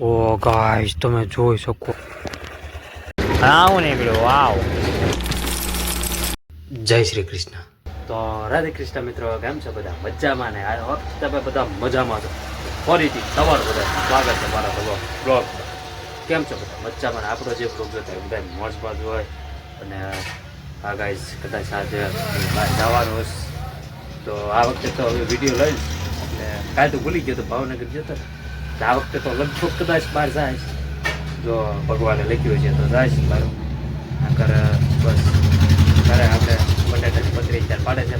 ઓ guys તમે જોઈ શકો હા હું નીકળ્યો વાવ જય શ્રી કૃષ્ણ તો રાધે કૃષ્ણ મિત્રો કેમ છો બધા મજામાં ને આ વખતે તમે બધા મજામાં છો ફરીથી તમારું બધા સ્વાગત છે મારા બ્લોગ કેમ છો બધા મજામાં આપણો જે બ્લોગ હતો બધા મોજબાજ હોય અને આ ગાઈસ કદાચ આજે બહાર જવાનું હશે તો આ વખતે તો હવે વિડીયો લઈશ એટલે કાલે તો ભૂલી ગયો તો ભાવનગર ગયો હતો ને આ વખતે તો લગભગ કદાચ બહાર જાય જો ભગવાને લખ્યું છે તો જાય બહાર આકર બસ ઘરે આપણે બટાટાની પતરી ચાર પાડે છે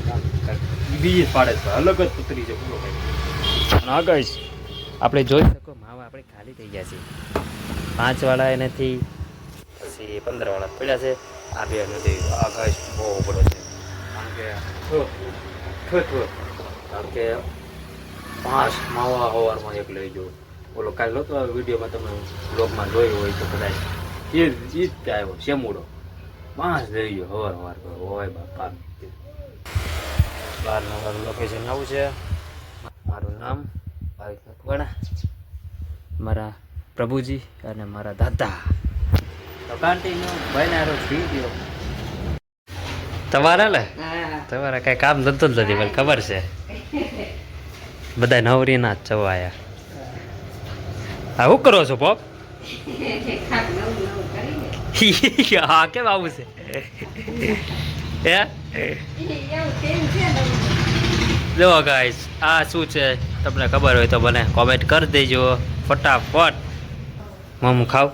બીજી જ પાડે છે અલગ જ પતરી છે પૂરો ભાઈ ના ગાઈસ આપણે જોઈ શકો માવા આપણે ખાલી થઈ ગયા છીએ 5 વાળા એનાથી પછી 15 વાળા પડ્યા છે આ બે નથી આ ગાઈસ બહુ બડો છે કારણ કે 5 માવા હવારમાં એક લઈ જો ઓલો કાલે નહોતો આ વિડીયોમાં તમે બ્લોગમાં જોયું હોય તો કદાચ એ જ આવ્યો શેમુડો 5 લઈ ગયો હવાર હોય બાપા બહારનું લોકેશન આવું છે મારું નામ ભાવિક નકવાણા મારા પ્રભુજી અને મારા દાદા તો કન્ટિન્યુ બનારો થઈ ગયો તમારા લે તમારા કઈ કામ ધંધો જ નથી મને ખબર છે બધા નવરીના જ ચવાયા હા શું કરો છો પોપ હા કેમ આવું છે જો ગાઈસ આ શું છે તમને ખબર હોય તો મને કોમેન્ટ કરી દેજો ફટાફટ હું ખાવ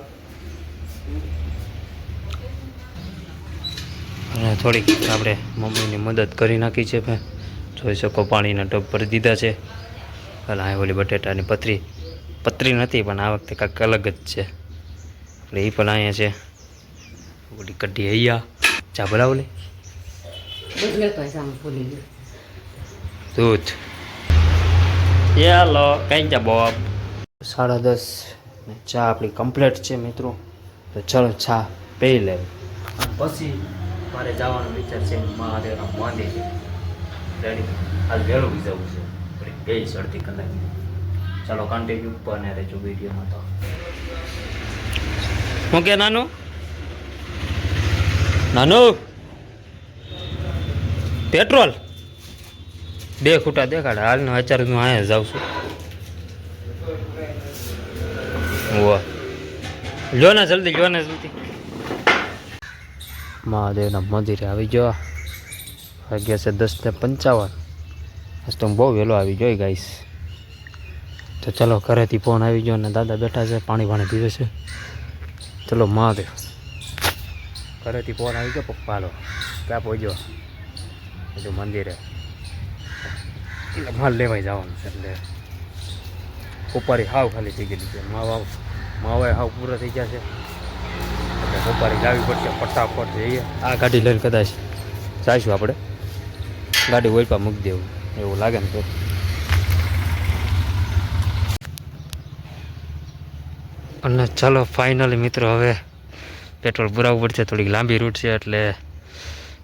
અને થોડીક આપણે મમ્મીની મદદ કરી નાખી છે મેં જોઈ શકો પાણીના ટબ ભરી દીધા છે પહેલાં ઓલી બટેટાની પતરી નથી પણ આ વખતે કાંઈક અલગ જ છે એટલે એ પણ અહીંયા છે ઓલી કઢી અહીંયા ચા બોલાવો લે દૂધ ચાલો કઈ જા બોબ 10:30 ને ચા આપણી કમ્પ્લીટ છે મિત્રો તો ચલો ચા પી લે પછી મારે જવાનો વિચાર છે મહાદેવના મંદિર રેડી આજ વહેલું જવું છે બે અડધી કલાક ચાલો કન્ટિન્યુ બને રહેજો વિડીયોમાં તો હું કે નાનું પેટ્રોલ 2 ખૂટા દેખાડે હાલનો અત્યારે હું અહીંયા જાઉં છું વાહ લો ને જલ્દી મહાદેવના મંદિરે આવી ગયો વાગ્યા છે 10:55 આજ તો બહુ વહેલો આવી ગયો ગાઈસ તો ચલો ઘરેથી ફોન આવી ગયો અને દાદા બેઠા છે પાણી પીવે છે ચલો મહાદેવ ઘરેથી ફોન આવી ગયો પપ્પા લો ક્યાં પહોંચ્યો બધું મંદિરે એટલે માલ લેવાઈ જવાનું છે એટલે ઉપારી હાવ ખાલી થઈ ગયેલી છે માવા હાવ પૂરા થઈ ગયા છે એટલે ઉપારી લાવવી પડશે ફટાફટ જઈએ આ ગાડી લઈને કદાચ જઈશું આપણે ગાડી ઓઈપા મૂકી દેવું એવું લાગે ને તો અને ચાલો ફાઇનલી મિત્રો હવે પેટ્રોલ પુરાવવું પડશે થોડીક લાંબી રૂટ છે એટલે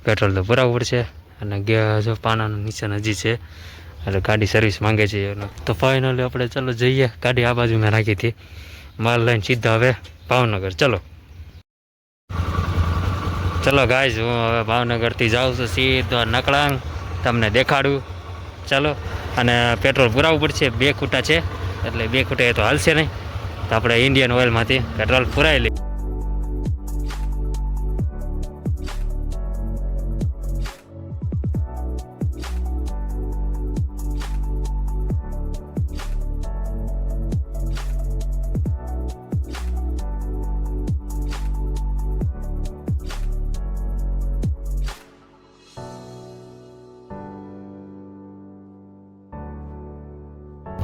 પેટ્રોલ તો પુરાવવું પડશે અને જો પાનાનું નિશાન હજી છે એટલે ગાડી સર્વિસ માંગે છે તો ફાઇનલી આપણે ચાલો જઈએ ગાડી આ બાજુ મેં રાખી હતી માલ લઈને સીધા હવે ભાવનગર ચલો ગાઈઝ હું હવે ભાવનગરથી જાઉં છું સીધો નકળાંગ તમને દેખાડું ચાલો અને પેટ્રોલ પુરાવવું પડશે 2 ખૂટા છે એટલે 2 ખૂટા એ તો હાલશે નહીં તો આપણે ઇન્ડિયન ઓઇલમાંથી પેટ્રોલ પુરાવી લઈએ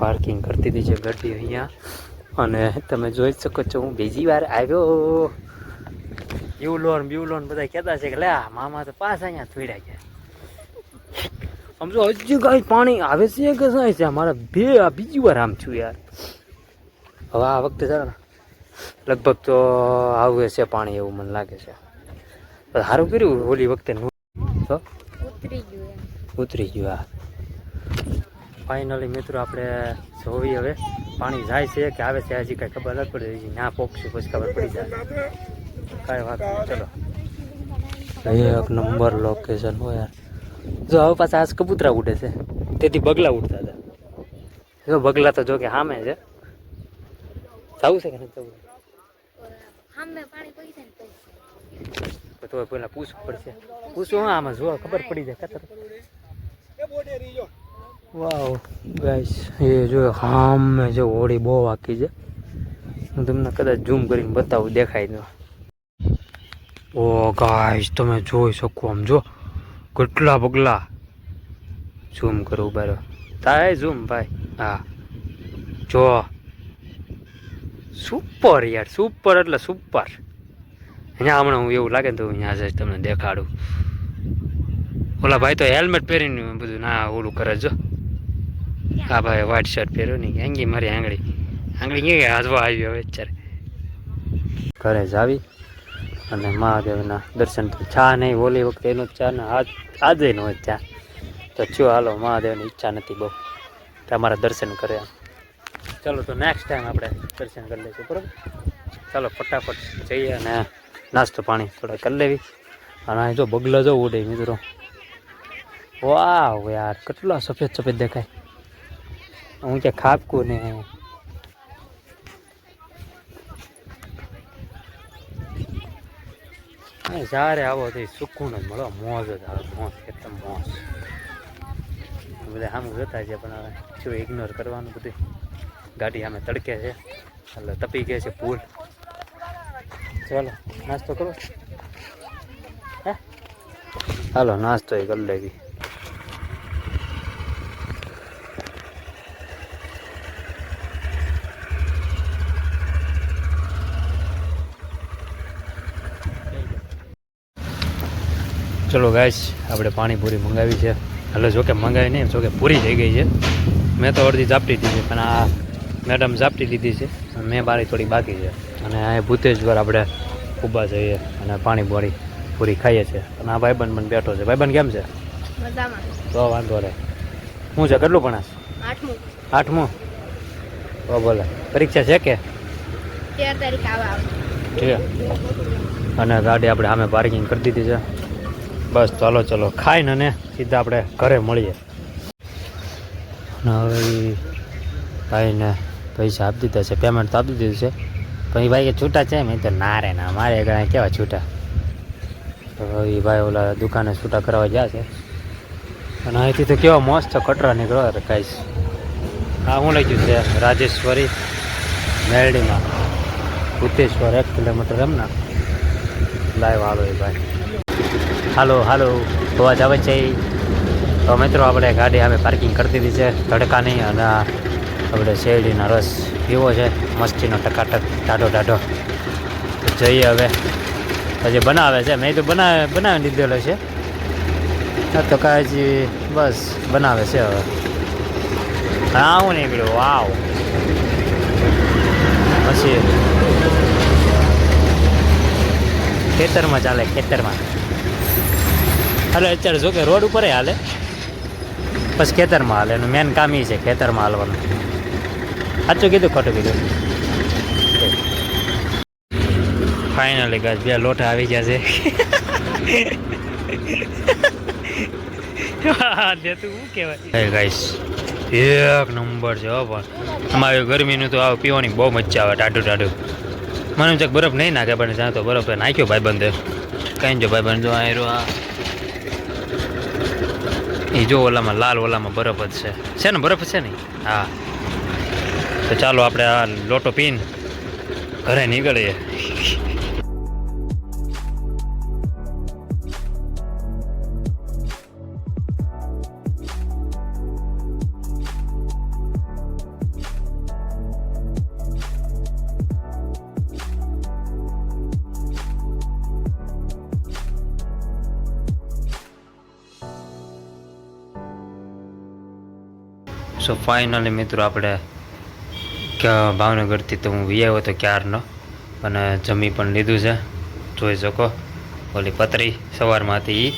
પાર્કિંગ કરતી હતી છે ગાડી અહીંયા અને તમે જોઈ શકો છો હું બીજી વાર આવ્યો બ્યુલોન બધા કહેતા છે કે લે મામા તો પાસ અહીંયા થોડ્યા ગયા સમજો હજી કાંઈ પાણી આવે છે કે શું છે મારા બીજી વાર આમ છું યાર હવે આ વખતે જરા લગભગ તો આવે છે પાણી એવું મને લાગે છે સારું કર્યું ઓલી વખતે ઉતરી ગયું ફાઇનલી મિત્રો આપણે જોવી હવે પાણી જાય છે કે આવે છે હજી કાંઈ ખબર નથી પડી. ત્યાં પોકશું પછી ખબર પડી જાય. કાંઈ વાત નહીં. ચલો એક નંબર લોકેશન હોય યાર. જો હવે પાછા આજ કબૂતરા ઉડે છે, તેથી બગલા ઉડતા હતા. જો બગલા તો જો કે સામે છે. જવું છે કે નથી જવું? તો પેલા પૂછવું પડશે. પૂછવું હા આમાં જો ખબર પડી જાય. કતર વાવ ગાઈસ એ જો સામે જો હોળી બહુ આખી છે. હું તમને કદાચ ઝૂમ કરીને બતાવું, દેખાય ન. ઓ ગાઈસ તમે જોઈ શકો આમ જો કેટલા બગલા. ઝૂમ કરું બારો થાય ઝૂમ ભાઈ. હા જો સુપર યાર, સુપર એટલે સુપર. અહીંયા હમણાં હું એવું લાગે ને તો અહીંયા જઈશ તમને દેખાડું. ઓલા ભાઈ તો હેલ્મેટ પહેરીને બધું ના ઓલું કરે જો. હા ભાઈ વ્હાઈટ શર્ટ પહેર્યો નહીં. આંગી મારી આંગળી ક્યાં હાજવા આવી હવે અત્યારે. ઘરે જ આવી અને મહાદેવના દર્શન ચા નહીં ઓલી વખતે એનો ચા ને આજે નો ચા તો ચો હાલો. મહાદેવની ઈચ્છા નથી બહુ તમારા દર્શન કરે. ચાલો તો નેક્સ્ટ ટાઈમ આપણે દર્શન કરી લઈશું બરાબર. ચાલો ફટાફટ જઈએ અને નાસ્તો પાણી થોડા કરી લેવી. અને અહીં જો બગલા જો ઉડે મિત્રો. વાહ યાર કેટલા સફેદ સફેદ દેખાય. હું ક્યાં ખાપકું ને જ્યારે આવો તો સુકૂન જ મળો. મોજ જ આવે, મોજ એકદમ મોજ. બધા આમ જતા છે પણ હવે શું ઇગ્નોર કરવાનું બધું. ગાડી આમે તડકે છે એટલે તપી ગયા છે પૂલ. ચાલો નાસ્તો કરો. હે હાલો નાસ્તો એ કરી લેવી. ચલો ગાઈસ આપણે પાણીપુરી મંગાવી છે. એટલે જોકે મંગાવી નહીં, જોકે પૂરી થઈ ગઈ છે. મેં તો અડધી ઝાપટી દીધી પણ આ મેડમ ઝાપટી લીધી છે. મેં મારી થોડી બાકી છે. અને આ ભૂતેશ્વર આપણે ઊભા જઈએ અને પાણીપુરી પૂરી ખાઈએ છીએ. અને આ ભાઈબંધ પણ બેઠો છે. ભાઈબંધ કેમ છે? તો વાંધો રહે. શું છે કેટલું ભણાસ? 8મું. તો બોલે પરીક્ષા છે કે 13 તારીખ આવે. અને ગાડી આપણે સામે પાર્કિંગ કરી દીધી છે. બસ ચાલો ચલો ખાઈને ને સીધા આપણે ઘરે મળીએ. અને હવે ભાઈને પૈસા આપી દીધા છે, પેમેન્ટ તો આપી દીધું છે. પણ એ ભાઈ કે છૂટા છે. મેં તો ના રે ના, મારે ઘણા કેવા છૂટા. તો એ ભાઈ ઓલા દુકાને છૂટા કરવા ગયા છે. અને અહીંથી તો કેવા મસ્ત કટરા નીકળો કાંઈ. હા હું લઈ ગયું છે રાજેશ્વરી મેરડીમાં ભૂતેશ્વર 1 કિલોમીટર એમના લાઈવ હાલો એ ભાઈ. હાલો હાલો અવાજ આવે છે. તો મિત્રો આપણે ગાડી અમે પાર્કિંગ કરી દીધી છે તડકા નહીં. અને આપણે શેરડીના રસ પીવો છે મસ્તીનો ટકાટક ટાઢો. જઈએ હવે. હજી બનાવે છે. મેં તો બનાવી દીધેલો છે. તો કાંઈ બસ બનાવે છે હવે. હા હું નીકળ્યું. વાવ પછી ખેતરમાં ચાલે, ખેતરમાં. એટલે અત્યારે જો કે રોડ ઉપર હાલે પછી ખેતરમાં હાલે. એનું મેન કામ એ છે ખેતરમાં હાલવાનું. સાચું કીધું ખોટું કીધું? ફાઇનલી ગાઈસ 2 લોટા આવી ગયા છે. શું કહેવાય ગાઈસ એક નંબર છે. પણ અમારે ગરમીનું તો આવ પીવાની બહુ મજા આવે. ટાઢું મને ચક બરફ નહીં નાખે પણ ત્યાં તો બરફ નાખ્યો ભાઈબંધે. કાંઈ જો ભાઈબંધ જો આ એ જો ઓલામાં લાલ ઓલામાં બરફ જ છે ને? બરફ છે ને? હા. તો ચાલો આપણે આ લોટો પીને ઘરે નીકળીએ. સો ફાઇનલી મિત્રો આપણે ભાવનગરથી તો હું વી આવ્યો હતો ક્યારનો. અને જમી પણ લીધું છે જોઈ શકો. ઓલી પતરી સવારમાં હતી એ.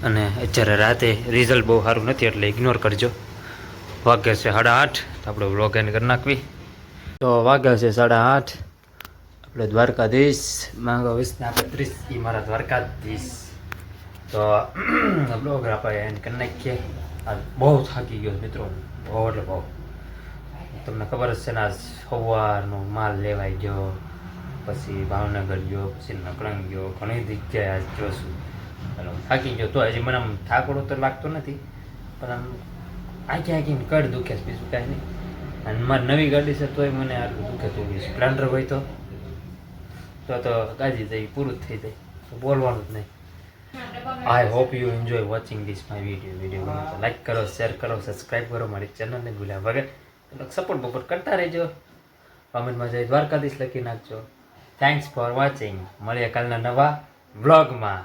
અને અત્યારે રાતે રિઝલ્ટ બહુ સારું નથી એટલે ઇગ્નોર કરજો. વાગ્યા છે 8:30. તો આપણે વ્લોગ એન્ડ કરી નાખવી. તો વાગ્યા છે 8:30. આપણે દ્વારકાધીશ માંગો વિષ્ણુ આપણે 30 મારા દ્વારકાધીશ. તો બ્લોગ આપણે એન્ડ કરી નાખીએ. આ બહુ થાકી ગયો મિત્રો, બહુ એટલે બહુ. તમને ખબર જ છે ને, આજ સવારનો માલ લેવાઈ ગયો, પછી ભાવનગર ગયો, પછી નકળંગ ગયો, ઘણી જગ્યાએ આજ જોશું. થાકી ગયો તો હજી મને આમ થાકડો તો લાગતો નથી, પણ આમ આખી કડ દુખે છે, બીજું કાંઈ નહીં. અને મારી નવી ગાડી છે તોય મને આટલું દુખે તો સ્પ્લેન્ડર હોય તો ગાજી જાય પૂરું જ થઈ જાય, તો બોલવાનું જ નહીં. I hope you enjoy watching this my video ગમે તો લાઈક કરો, શેર કરો, સબસ્ક્રાઈબ કરો, મારી ચેનલને ભૂલ્યા વગર સપોર્ટ બપોર્ટ કરતા રહેજો. કોમેન્ટમાં જઈ દ્વારકાધીશ લખી નાખજો. Thanks for watching. મળીએ કાલના નવા વ્લોગમાં.